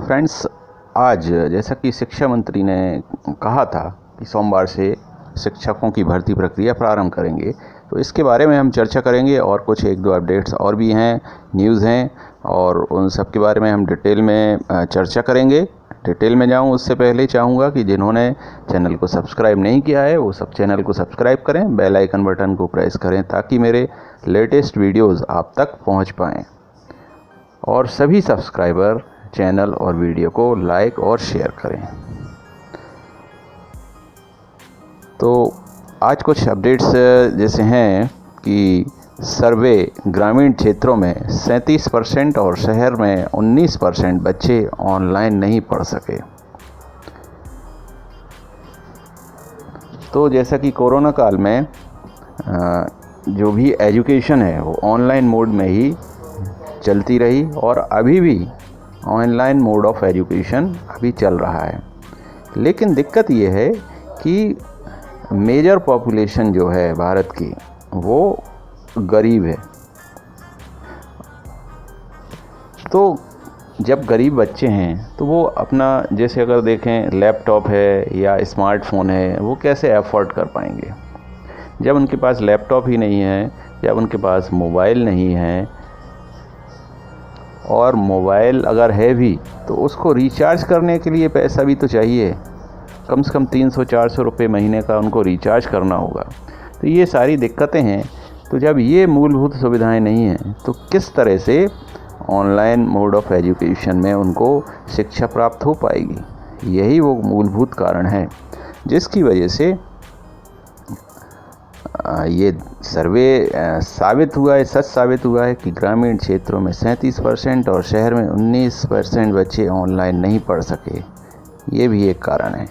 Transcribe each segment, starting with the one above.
Friends, आज जैसा कि शिक्षा मंत्री ने कहा था कि सोमवार से शिक्षकों की भर्ती प्रक्रिया प्रारंभ करेंगे, तो इसके बारे में हम चर्चा करेंगे और कुछ एक दो अपडेट्स और भी हैं, न्यूज़ हैं और उन सब के बारे में हम डिटेल में चर्चा करेंगे। डिटेल में जाऊं उससे पहले चाहूँगा कि जिन्होंने चैनल को सब्सक्राइब नहीं किया है वो सब चैनल को सब्सक्राइब करें, बेल आइकन बटन को प्रेस करें ताकि मेरे लेटेस्ट वीडियोज़ आप तक पहुँच पाएँ। और सभी सब्सक्राइबर चैनल और वीडियो को लाइक और शेयर करें। तो आज कुछ अपडेट्स जैसे हैं कि सर्वे ग्रामीण क्षेत्रों में 37% और शहर में 19% बच्चे ऑनलाइन नहीं पढ़ सके। तो जैसा कि कोरोना काल में जो भी एजुकेशन है वो ऑनलाइन मोड में ही चलती रही और अभी भी ऑनलाइन मोड ऑफ एजुकेशन अभी चल रहा है। लेकिन दिक्कत ये है कि मेजर पॉपुलेशन जो है भारत की वो गरीब है। तो जब गरीब बच्चे हैं तो वो अपना, जैसे अगर देखें लैपटॉप है या स्मार्टफोन है, वो कैसे अफोर्ड कर पाएंगे जब उनके पास लैपटॉप ही नहीं है, जब उनके पास मोबाइल नहीं है। और मोबाइल अगर है भी तो उसको रिचार्ज करने के लिए पैसा भी तो चाहिए, कम से कम 300-400 रुपये महीने का उनको रिचार्ज करना होगा। तो ये सारी दिक्कतें हैं। तो जब ये मूलभूत सुविधाएं नहीं हैं तो किस तरह से ऑनलाइन मोड ऑफ एजुकेशन में उनको शिक्षा प्राप्त हो पाएगी। यही वो मूलभूत कारण है जिसकी वजह से ये सर्वे साबित हुआ है, सच साबित हुआ है कि ग्रामीण क्षेत्रों में 37% और शहर में 19% बच्चे ऑनलाइन नहीं पढ़ सके। ये भी एक कारण है।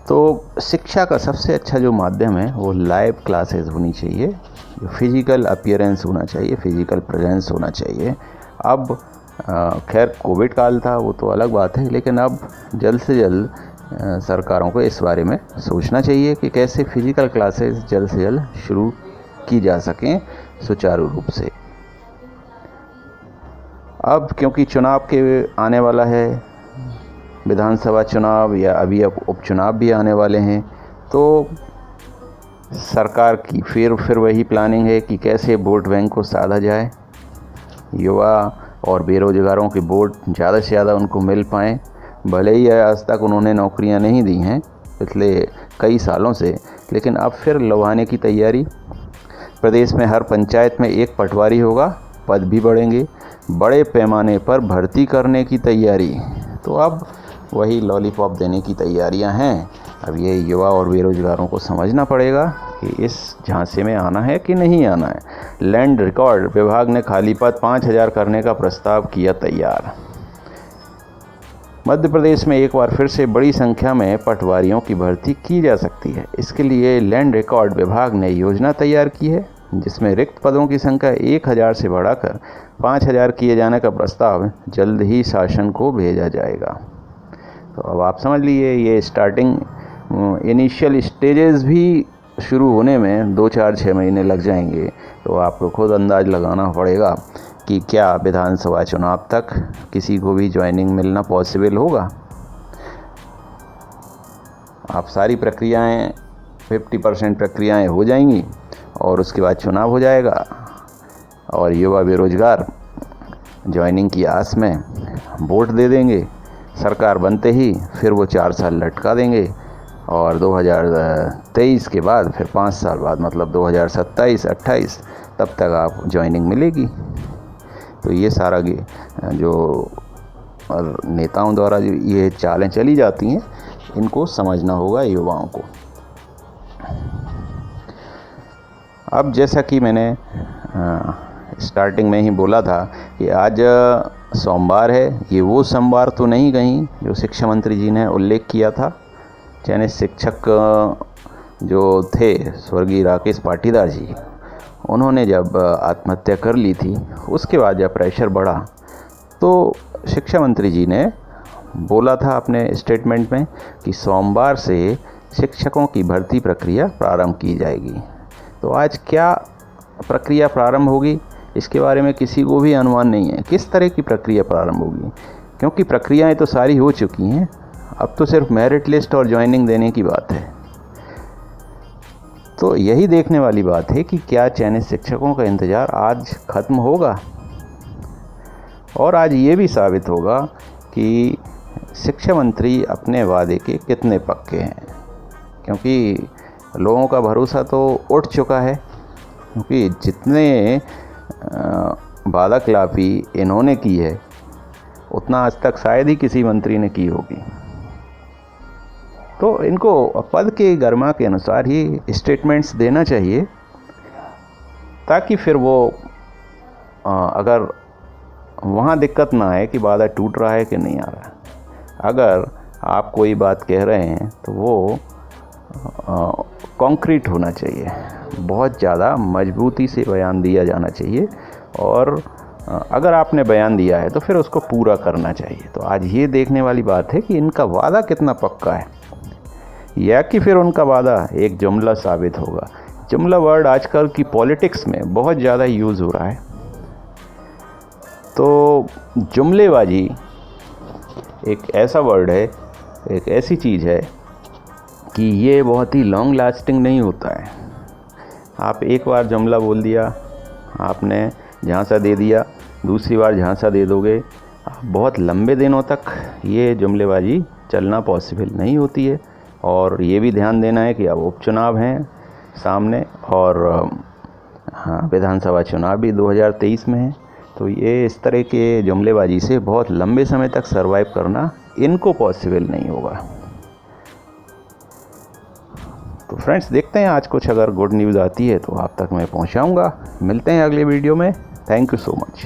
तो शिक्षा का सबसे अच्छा जो माध्यम है वो लाइव क्लासेस होनी चाहिए, जो फिजिकल अपीयरेंस होना चाहिए, फिजिकल प्रेजेंस होना चाहिए। अब खैर कोविड काल था वो तो अलग बात है, लेकिन अब जल्द से जल्द सरकारों को इस बारे में सोचना चाहिए कि कैसे फिजिकल क्लासेस जल्द से जल्द शुरू की जा सकें सुचारू रूप से। अब क्योंकि चुनाव के आने वाला है, विधानसभा चुनाव या अभी अब उपचुनाव भी आने वाले हैं, तो सरकार की फिर वही प्लानिंग है कि कैसे वोट बैंक को साधा जाए, युवा और बेरोजगारों के वोट ज़्यादा से ज़्यादा उनको मिल पाएँ। भले ही आज तक उन्होंने नौकरियां नहीं दी हैं पिछले कई सालों से, लेकिन अब फिर लुभाने की तैयारी। प्रदेश में हर पंचायत में एक पटवारी होगा, पद भी बढ़ेंगे, बड़े पैमाने पर भर्ती करने की तैयारी। तो अब वही लॉलीपॉप देने की तैयारियां हैं। अब ये युवा और बेरोजगारों को समझना पड़ेगा कि इस झांसे में आना है कि नहीं आना है। लैंड रिकॉर्ड विभाग ने खाली पद 5000 करने का प्रस्ताव किया तैयार। मध्य प्रदेश में एक बार फिर से बड़ी संख्या में पटवारियों की भर्ती की जा सकती है। इसके लिए लैंड रिकॉर्ड विभाग ने योजना तैयार की है, जिसमें रिक्त पदों की संख्या 1000 से बढ़ाकर 5000 किए जाने का प्रस्ताव जल्द ही शासन को भेजा जाएगा। तो अब आप समझ लीजिए, ये स्टार्टिंग इनिशियल स्टेजेस भी शुरू होने में 2-4-6 महीने लग जाएंगे। तो आपको खुद अंदाज लगाना पड़ेगा कि क्या विधानसभा चुनाव तक किसी को भी ज्वाइनिंग मिलना पॉसिबल होगा। आप सारी प्रक्रियाएं 50% प्रक्रियाएं हो जाएंगी और उसके बाद चुनाव हो जाएगा और युवा बेरोजगार ज्वाइनिंग की आस में वोट दे देंगे। सरकार बनते ही फिर वो 4 साल लटका देंगे और 2023 के बाद फिर 5 साल बाद, मतलब 2027-28 तब तक आप ज्वाइनिंग मिलेगी। तो ये सारा जो नेताओं द्वारा जो ये चालें चली जाती हैं, इनको समझना होगा युवाओं को। अब जैसा कि मैंने स्टार्टिंग में ही बोला था कि आज सोमवार है, ये वो सोमवार तो नहीं कहीं जो शिक्षा मंत्री जी ने उल्लेख किया था। यानी शिक्षक जो थे स्वर्गीय राकेश पाटीदार जी, उन्होंने जब आत्महत्या कर ली थी, उसके बाद जब प्रेशर बढ़ा तो शिक्षा मंत्री जी ने बोला था अपने स्टेटमेंट में कि सोमवार से शिक्षकों की भर्ती प्रक्रिया प्रारंभ की जाएगी। तो आज क्या प्रक्रिया प्रारंभ होगी, इसके बारे में किसी को भी अनुमान नहीं है किस तरह की प्रक्रिया प्रारंभ होगी, क्योंकि प्रक्रियाएं तो सारी हो चुकी हैं। अब तो सिर्फ मेरिट लिस्ट और ज्वाइनिंग देने की बात है। तो यही देखने वाली बात है कि क्या चयनित शिक्षकों का इंतज़ार आज ख़त्म होगा, और आज ये भी साबित होगा कि शिक्षा मंत्री अपने वादे के कितने पक्के हैं, क्योंकि लोगों का भरोसा तो उठ चुका है। क्योंकि जितने वादा खिलाफी इन्होंने की है उतना आज तक शायद ही किसी मंत्री ने की होगी। तो इनको पद के गरिमा के अनुसार ही स्टेटमेंट्स देना चाहिए, ताकि फिर वो अगर वहाँ दिक्कत ना आए कि वादा टूट रहा है कि नहीं आ रहा है। अगर आप कोई बात कह रहे हैं तो वो कॉन्क्रीट होना चाहिए, बहुत ज़्यादा मजबूती से बयान दिया जाना चाहिए, और अगर आपने बयान दिया है तो फिर उसको पूरा करना चाहिए। तो आज ये देखने वाली बात है कि इनका वादा कितना पक्का है, या कि फिर उनका वादा एक जुमला साबित होगा। जुमला वर्ड आजकल की पॉलिटिक्स में बहुत ज़्यादा यूज़ हो रहा है। तो जुमलेबाजी एक ऐसा वर्ड है, एक ऐसी चीज़ है कि ये बहुत ही लॉन्ग लास्टिंग नहीं होता है। आप एक बार जुमला बोल दिया, आपने झांसा दे दिया, दूसरी बार झांसा दे दोगे, बहुत लंबे दिनों तक ये जुमलेबाजी चलना पॉसिबल नहीं होती है। और ये भी ध्यान देना है कि अब उपचुनाव हैं सामने, और हाँ, विधानसभा चुनाव भी 2023 में है। तो ये इस तरह के जुमलेबाजी से बहुत लंबे समय तक सरवाइव करना इनको पॉसिबल नहीं होगा। तो फ्रेंड्स, देखते हैं आज कुछ अगर गुड न्यूज़ आती है तो आप तक मैं पहुंचाऊंगा। मिलते हैं अगले वीडियो में। Thank you so much.